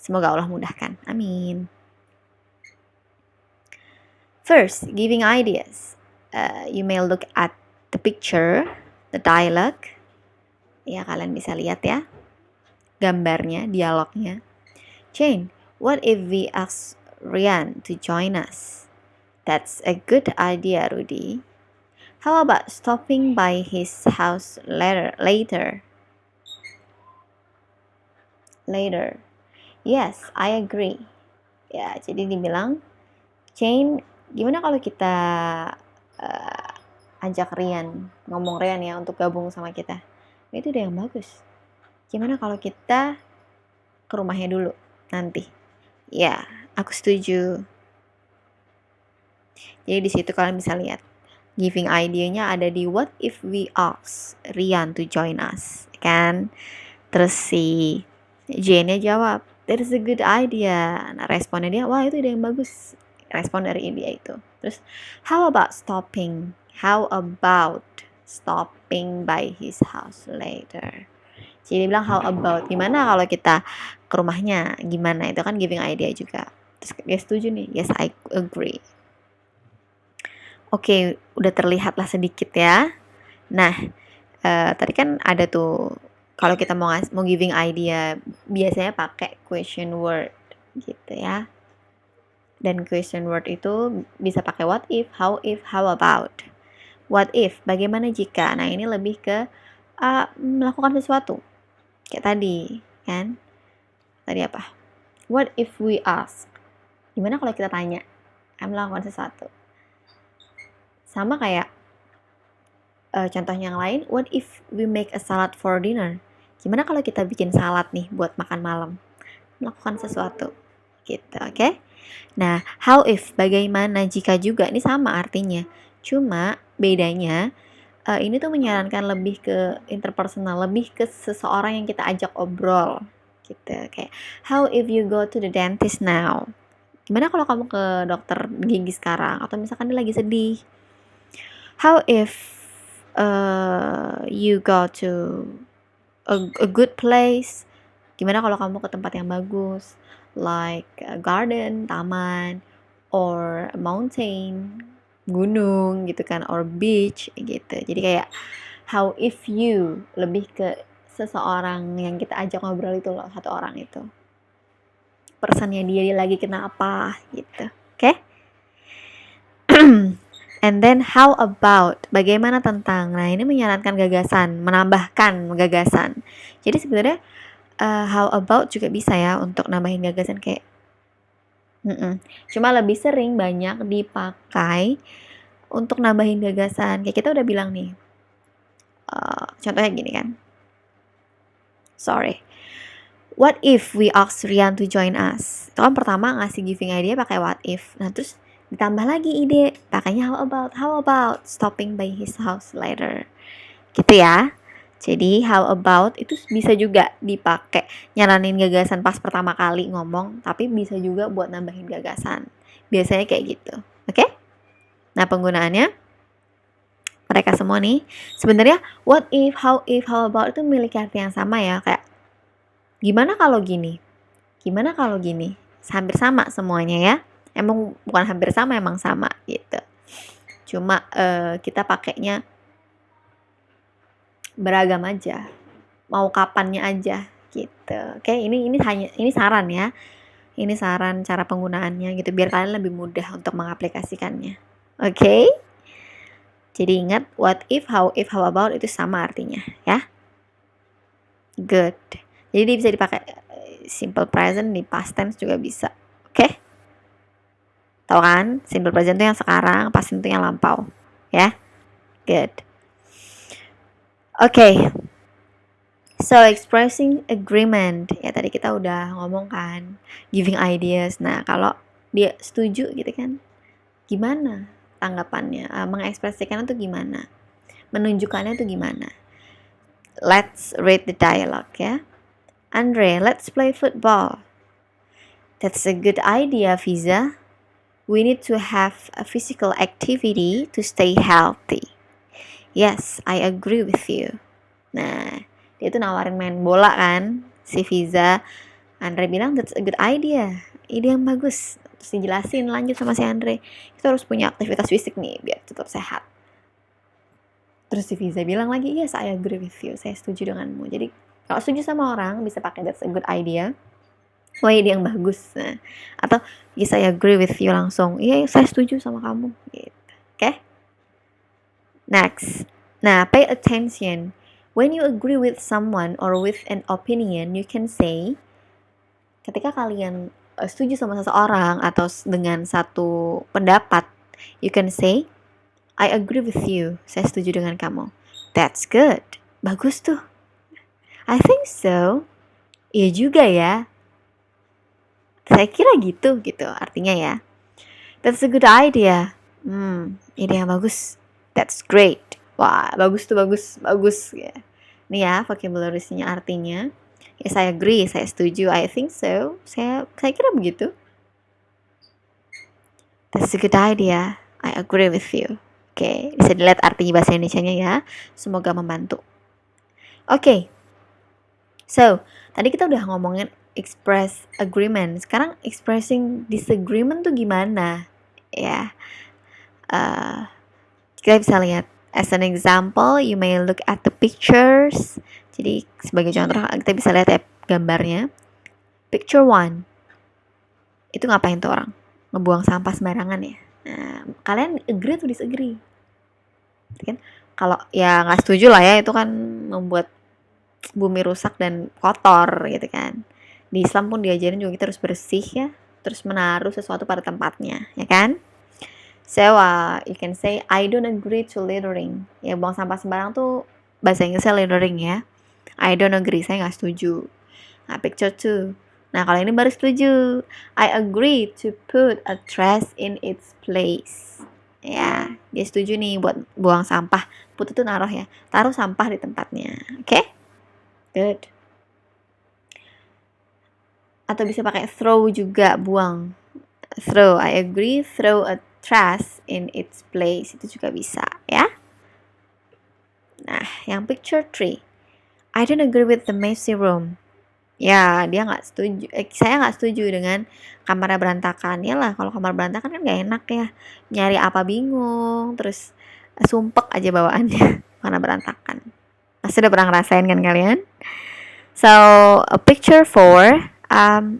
Semoga Allah mudahkan. Amin. First, giving ideas. You may look at the picture, the dialogue. Ya, kalian bisa lihat ya. Gambarnya, dialognya. Jane, what if we ask Ryan to join us? That's a good idea, Rudy. How about stopping by his house later? Yes, I agree. Ya, jadi dibilang, Jane, gimana kalau kita ajak ngomong Ryan ya untuk gabung sama kita? Itu udah yang bagus. Gimana kalau kita ke rumahnya dulu nanti? Ya, aku setuju. Jadi di situ kalian bisa lihat giving idea-nya ada di what if we ask Ryan to join us, kan? Terus si Jane-nya jawab, that is a good idea. Nah, responnya dia, wah itu ide yang bagus. Respon dari dia itu. Terus, how about stopping by his house later? Jadi dia bilang how about, gimana kalau kita ke rumahnya, gimana, itu kan giving idea juga. Terus dia setuju nih, yes I agree. Oke, udah terlihat lah sedikit ya. Nah, tadi kan ada tuh, kalau kita mau giving idea, biasanya pakai question word gitu ya. Dan question word itu bisa pakai what if, how about. What if, bagaimana jika. Nah, ini lebih ke melakukan sesuatu. Kayak tadi, kan? Tadi apa? What if we ask? Gimana kalau kita tanya? Melakukan sesuatu. Sama kayak contoh yang lain, what if we make a salad for dinner? Gimana kalau kita bikin salad nih buat makan malam? Melakukan sesuatu. Gitu, oke? Nah, how if, bagaimana jika juga, ini sama artinya. Cuma bedanya, ini tuh menyarankan lebih ke interpersonal, lebih ke seseorang yang kita ajak obrol. Gitu, kayak, how if you go to the dentist now? Gimana kalau kamu ke dokter gigi sekarang? Atau misalkan dia lagi sedih. How if you go to a good place? Gimana kalau kamu ke tempat yang bagus? Like a garden, taman, or a mountain, gunung gitu kan, or beach gitu. Jadi kayak how if you, lebih ke seseorang yang kita ajak ngobrol itu loh, satu orang itu. Personnya dia lagi kena apa gitu. Oke? And then how about, bagaimana tentang. Nah, ini menyarankan gagasan, menambahkan gagasan. Jadi sebenarnya how about juga bisa ya untuk nambahin gagasan kayak cuma lebih sering banyak dipakai untuk nambahin gagasan. Kayak kita udah bilang nih, contohnya gini kan, what if we ask Ryan to join us? Itu kan pertama ngasih giving idea pakai what if. Nah, terus ditambah lagi ide, pakainya how about stopping by his house later. Gitu ya. Jadi how about itu bisa juga dipakai nyaranin gagasan pas pertama kali ngomong, tapi bisa juga buat nambahin gagasan. Biasanya kayak gitu. Oke? Nah, penggunaannya mereka semua nih, sebenarnya what if, how about itu memiliki arti yang sama ya, kayak gimana kalau gini? Gimana kalau gini? Hampir sama semuanya ya. Emang bukan hampir sama, emang sama gitu. Cuma kita pakainya beragam aja, mau kapannya aja gitu. Oke, ini saran ya. Ini saran cara penggunaannya gitu biar kalian lebih mudah untuk mengaplikasikannya. Oke? Jadi ingat what if, how about itu sama artinya ya. Good. Jadi bisa dipakai simple present di past tense juga bisa. Oke? Tahu kan? Simple present itu yang sekarang, past tense itu yang lampau. Ya? Good. Okay, so expressing agreement, ya tadi kita udah ngomong kan, giving ideas. Nah, kalau dia setuju gitu kan, gimana tanggapannya? Mengekspresikannya tuh gimana? Menunjukkannya tuh gimana? Let's read the dialogue ya. Andre, let's play football. That's a good idea, Fiza. We need to have a physical activity to stay healthy. Yes, I agree with you. Nah, dia tuh nawarin main bola kan, si Fiza. Andre bilang, that's a good idea. Ide yang bagus. Terus dijelasin lanjut sama si Andre. Kita harus punya aktivitas fisik nih biar tetap sehat. Terus si Fiza bilang lagi, yes, I agree with you. Saya setuju denganmu. Jadi kalau setuju sama orang bisa pakai that's a good idea. Wah, ide yang bagus. Nah, atau yes, I agree with you langsung. Iya, saya setuju sama kamu. Gitu. Oke? Next. Nah, pay attention. When you agree with someone or with an opinion, you can say, ketika kalian setuju sama seseorang atau dengan satu pendapat, you can say, I agree with you. Saya setuju dengan kamu. That's good. Bagus tuh. I think so. Iya juga ya. Saya kira gitu artinya ya. That's a good idea. Ide yang bagus. That's great. Wah, bagus tuh, bagus ya. Nih ya, vocabulary-nya artinya. Yes, I agree, saya setuju. I think so. Saya kira begitu. That's a good idea. I agree with you. Oke, bisa dilihat arti bahasa Indonesianya ya. Semoga membantu. Oke. So, tadi kita udah ngomongin express agreement. Sekarang expressing disagreement tuh gimana? Ya. Kita bisa lihat. As an example, you may look at the pictures. Jadi, sebagai contoh, kita bisa lihat ya gambarnya. Picture 1. Itu ngapain tuh orang? Ngebuang sampah sembarangan ya. Nah, kalian agree atau disagree? Kan kalau ya nggak setuju lah ya, itu kan membuat bumi rusak dan kotor gitu kan. Di Islam pun diajarin juga kita harus bersih ya, terus menaruh sesuatu pada tempatnya, ya kan? So you can say I don't agree to littering. Ya, buang sampah sembarang tuh bahasa Inggrisnya littering ya. I don't agree, saya nggak setuju. Nah, picture 2. Nah, kalau ini baru setuju. I agree to put a trash in its place. Ya, dia setuju nih buat buang sampah. Put itu naruh ya. Taruh sampah di tempatnya. Oke? Good. Atau bisa pakai throw juga, buang. Throw, I agree, throw a trash in its place. Itu juga bisa, ya. Nah, yang picture 3. I don't agree with the messy room. Ya, dia nggak setuju. Saya nggak setuju dengan kamarnya berantakan. Ya lah, kalau kamar berantakan kan nggak enak ya. Nyari apa bingung, terus sumpek aja bawaannya karena berantakan. Pasti udah pernah ngerasain kan kalian? So, picture 4.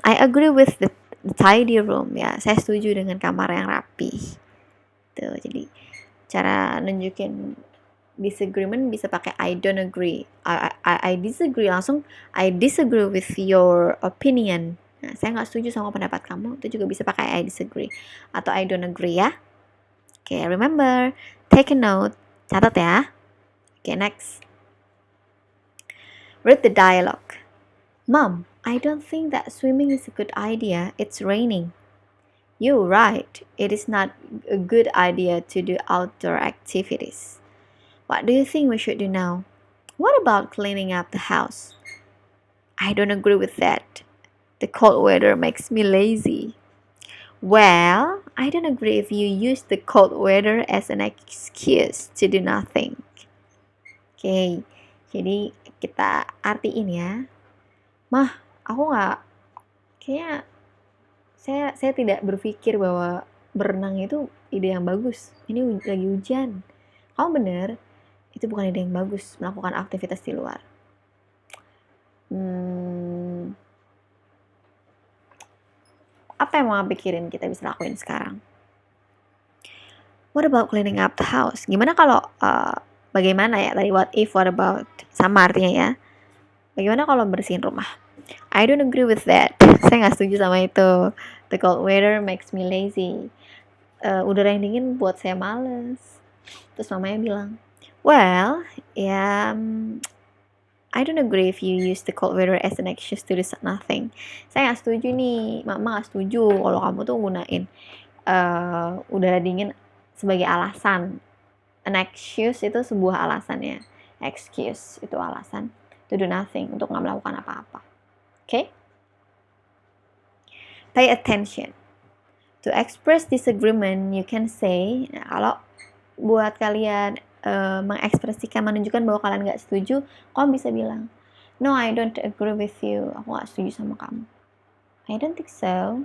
I agree with the tidy room. Ya, saya setuju dengan kamar yang rapi. Tuh, jadi cara nunjukin disagreement bisa pakai I don't agree. I disagree, langsung I disagree with your opinion. Nah, saya nggak setuju sama pendapat kamu. Itu juga bisa pakai I disagree atau I don't agree ya. Oke, remember, take a note, catat ya. Oke, next. Read the dialogue. Mom, I don't think that swimming is a good idea. It's raining. You're right. It is not a good idea to do outdoor activities. What do you think we should do now? What about cleaning up the house? I don't agree with that. The cold weather makes me lazy. Well, I don't agree if you use the cold weather as an excuse to do nothing. Oke, jadi kita artiin ya. Mah, aku nggak, kayaknya saya tidak berpikir bahwa berenang itu ide yang bagus. Ini lagi hujan. Kamu bener, itu bukan ide yang bagus melakukan aktivitas di luar. Apa yang mau pikirin kita bisa lakuin sekarang? What about cleaning up the house? Gimana kalau bagaimana ya tadi what if, what about, sama artinya ya. Bagaimana kalau bersihin rumah? I don't agree with that. Saya nggak setuju sama itu. The cold weather makes me lazy. Udara yang dingin buat saya males. Terus mamanya bilang, well, ya, I don't agree if you use the cold weather as an excuse to do nothing. Saya nggak setuju nih, mama nggak setuju kalau kamu tuh gunain udara dingin sebagai alasan. An excuse itu sebuah alasan ya. Excuse itu alasan. To do nothing, untuk nggak melakukan apa-apa. Okay? Pay attention. To express disagreement, you can say, nah, kalau buat kalian mengekspresikan, menunjukkan bahwa kalian nggak setuju, kamu bisa bilang, no, I don't agree with you. Aku nggak setuju sama kamu. I don't think so.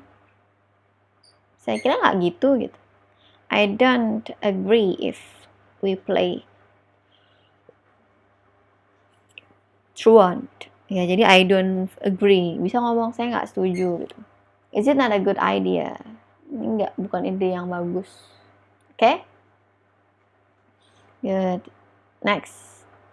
Saya kira nggak gitu. I don't agree if we play truant. Ya, jadi I don't agree. Bisa ngomong saya nggak setuju gitu. Is it not a good idea? Ini bukan ide yang bagus. Okay? Good. Next.